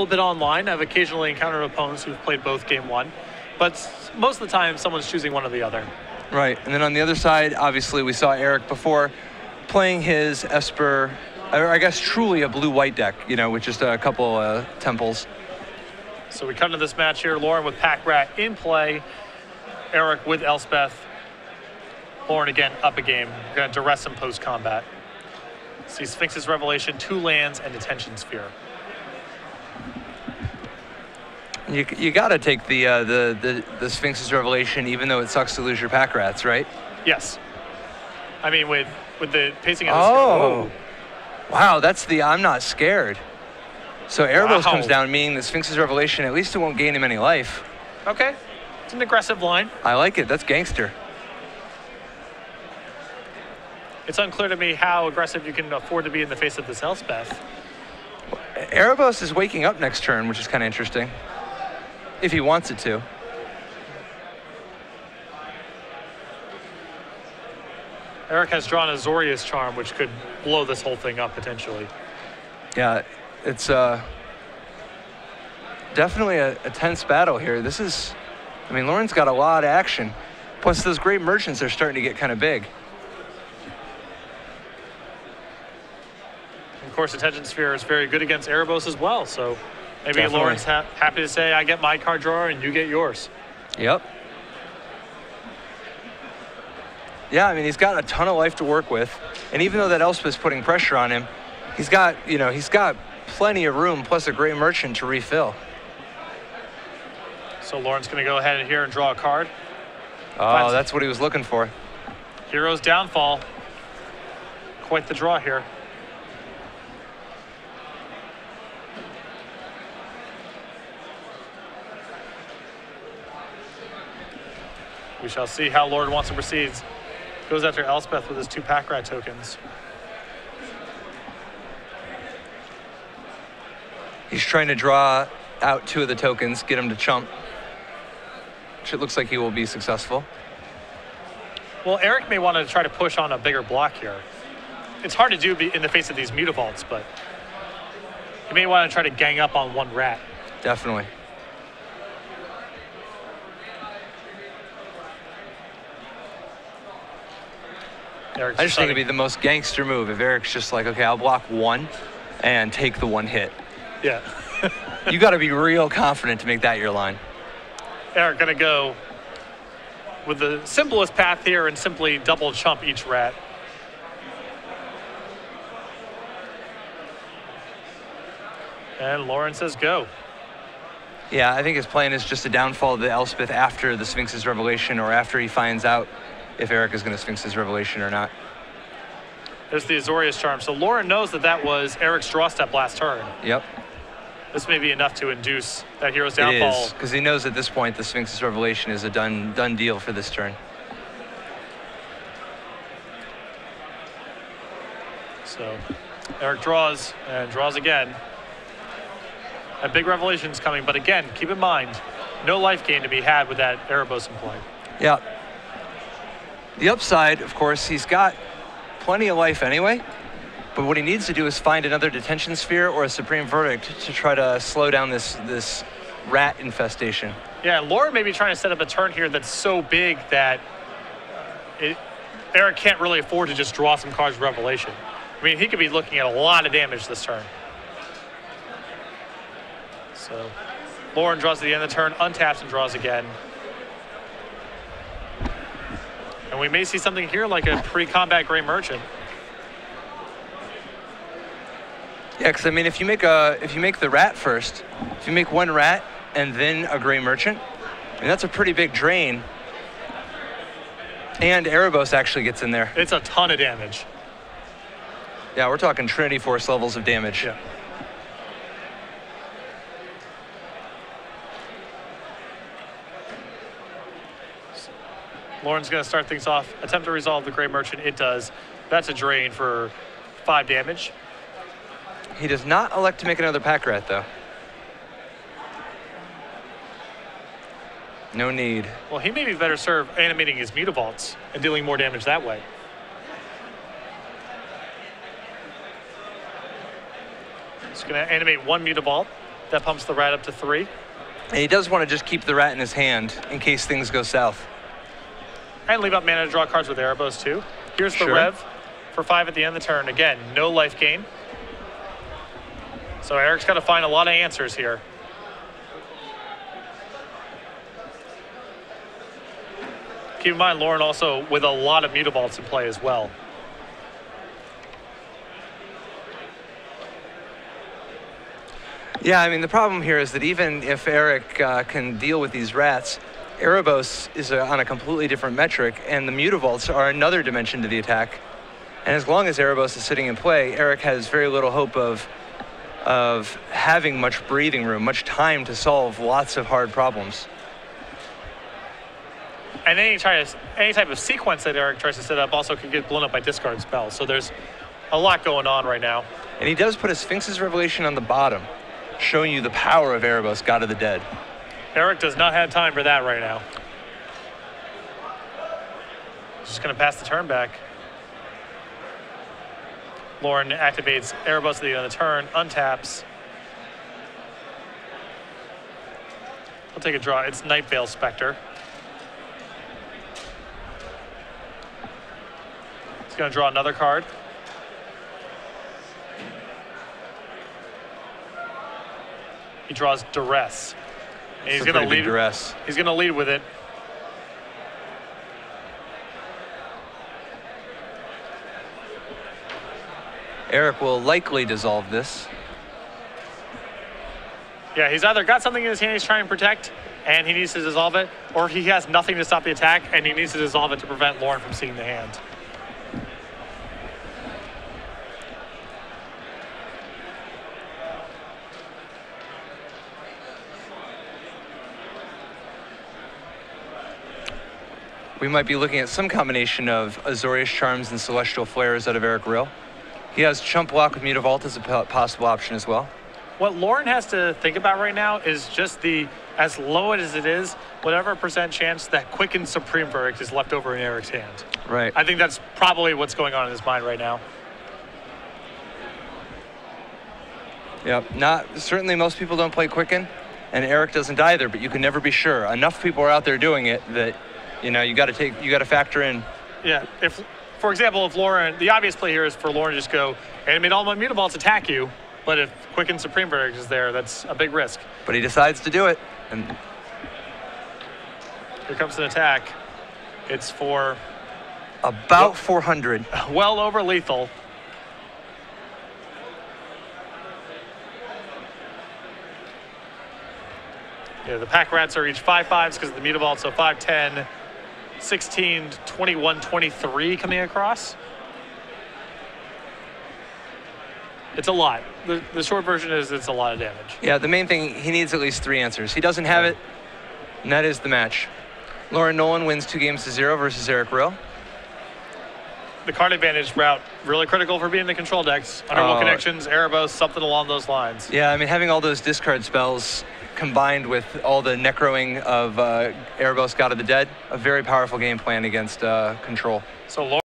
A little bit online. I've occasionally encountered opponents who've played both game one, but most of the time someone's choosing one or the other. Right, and then on the other side, obviously we saw Eric before playing his Esper, or I guess truly a blue-white deck, you know, with just a couple temples. So we come to this match here, Lauren with Pack Rat in play, Eric with Elspeth. Lauren again up a game, going to duress him post-combat. See Sphinx's Revelation, 2 lands, and Detention Sphere. You got to take the Sphinx's Revelation, even though it sucks to lose your Pack Rats, right? Yes. I mean, with the pacing of this. Oh, wow! That's the I'm not scared. So Erebos comes down, meaning the Sphinx's Revelation. At least it won't gain him any life. Okay, it's an aggressive line. I like it. That's gangster. It's unclear to me how aggressive you can afford to be in the face of this Elspeth. Erebos is waking up next turn, which is kind of interesting. If he wants it to. Eric has drawn a Azorius Charm, which could blow this whole thing up potentially. Yeah, it's definitely a tense battle here. This is, I mean, Lauren's got a lot of action. Plus those great merchants are starting to get kind of big. Of course, Detention Sphere is very good against Erebos as well, so maybe Definitely. Lauren's happy to say, I get my card drawer and you get yours. Yep. Yeah, I mean, he's got a ton of life to work with. And even though that Elspeth's putting pressure on him, he's got plenty of room, plus a great merchant to refill. So Lauren's going to go ahead here and draw a card. Oh, that's what he was looking for. Hero's Downfall. Quite the draw here. We shall see how Lauren wants to proceed. Goes after Elspeth with his 2 Pack Rat tokens. He's trying to draw out 2 of the tokens, get him to chump. Which it looks like he will be successful. Well, Eric may want to try to push on a bigger block here. It's hard to do in the face of these Mutavaults, but he may want to try to gang up on 1 rat. Definitely. I just think it'd be the most gangster move if Eric's just like, okay, I'll block 1 and take the 1 hit. Yeah. You got to be real confident to make that your line. Eric gonna go with the simplest path here and simply double chump each rat. And Lauren says go. Yeah, I think his plan is just to downfall the Elspeth after the Sphinx's Revelation, or after he finds out if Eric is going to Sphinx's Revelation or not. There's the Azorius Charm. So Lauren knows that that was Eric's draw step last turn. Yep. This may be enough to induce that Hero's Downfall. It is, because he knows at this point the Sphinx's Revelation is a done deal for this turn. So Eric draws and draws again. A big Revelation's coming, but again, keep in mind, no life gain to be had with that Erebos in play. Yeah. The upside, of course, he's got plenty of life anyway, but what he needs to do is find another Detention Sphere or a Supreme Verdict to try to slow down this rat infestation. Yeah, Lauren may be trying to set up a turn here that's so big that Eric can't really afford to just draw some cards with Revelation. I mean, he could be looking at a lot of damage this turn. So Lauren draws at the end of the turn, untaps and draws again. And we may see something here like a pre-combat Gray Merchant. Yeah, because I mean, if you make the rat first, if you make 1 rat and then a Gray Merchant, I mean, that's a pretty big drain. And Erebos actually gets in there. It's a ton of damage. Yeah, we're talking Trinity Force levels of damage. Yeah. Lauren's going to start things off. Attempt to resolve the Gray Merchant. It does. That's a drain for 5 damage. He does not elect to make another Pack Rat, though. No need. Well, he may be better served animating his Mutavaults and dealing more damage that way. He's going to animate 1 Mutavault. That pumps the rat up to 3. And he does want to just keep the rat in his hand in case things go south. And leave up mana to draw cards with Erebos too. Here's the Sure. Rev for 5 at the end of the turn. Again, no life gain. So Eric's got to find a lot of answers here. Keep in mind, Lauren also with a lot of Mutavaults in play as well. Yeah, I mean, the problem here is that even if Eric can deal with these rats, Erebos is on a completely different metric, and the Mutavaults are another dimension to the attack. And as long as Erebos is sitting in play, Eric has very little hope of having much breathing room, much time to solve lots of hard problems. And any type of sequence that Eric tries to set up also can get blown up by discard spells. So there's a lot going on right now. And he does put a Sphinx's Revelation on the bottom, showing you the power of Erebos, God of the Dead. Eric does not have time for that right now. Just going to pass the turn back. Lauren activates Erebos at the end of the turn, untaps. He'll take a draw. It's Nightveil Spectre. He's going to draw another card. He draws Duress. And he's going to lead. Duress. He's going to lead with it. Eric will likely dissolve this. Yeah, he's either got something in his hand he's trying to protect, and he needs to dissolve it, or he has nothing to stop the attack, and he needs to dissolve it to prevent Lauren from seeing the hand. We might be looking at some combination of Azorius Charms and Celestial Flares out of Eric Rill. He has Chump Block with Mutavault as a possible option as well. What Lauren has to think about right now is just as low as it is, whatever percent chance that Quicken Supreme Verdict is left over in Eric's hand. Right. I think that's probably what's going on in his mind right now. Yep. Certainly most people don't play Quicken, and Eric doesn't either, but you can never be sure. Enough people are out there doing it that, you know, you got to factor in. Yeah. For example, if Lauren, the obvious play here is for Lauren to just go, animate all my Mutavaults, attack you. But if Quicken Supreme Verdict is there, that's a big risk. But he decides to do it. And here comes an attack. It's for about 400. Well over lethal. Yeah, the pack rats are each 5/5s because of the Mutavault, so 5, 10, 16, 21, 23 coming across. It's a lot. The short version is it's a lot of damage. Yeah, the main thing, he needs at least 3 answers. He doesn't have it, and that is the match. Lauren Nolen wins 2-0 versus Eric Rill. The card advantage route, really critical for being the control decks. Underworld Connections, Erebos, something along those lines. Yeah, I mean, having all those discard spells combined with all the necroing of Erebos, God of the Dead, a very powerful game plan against control. So Lauren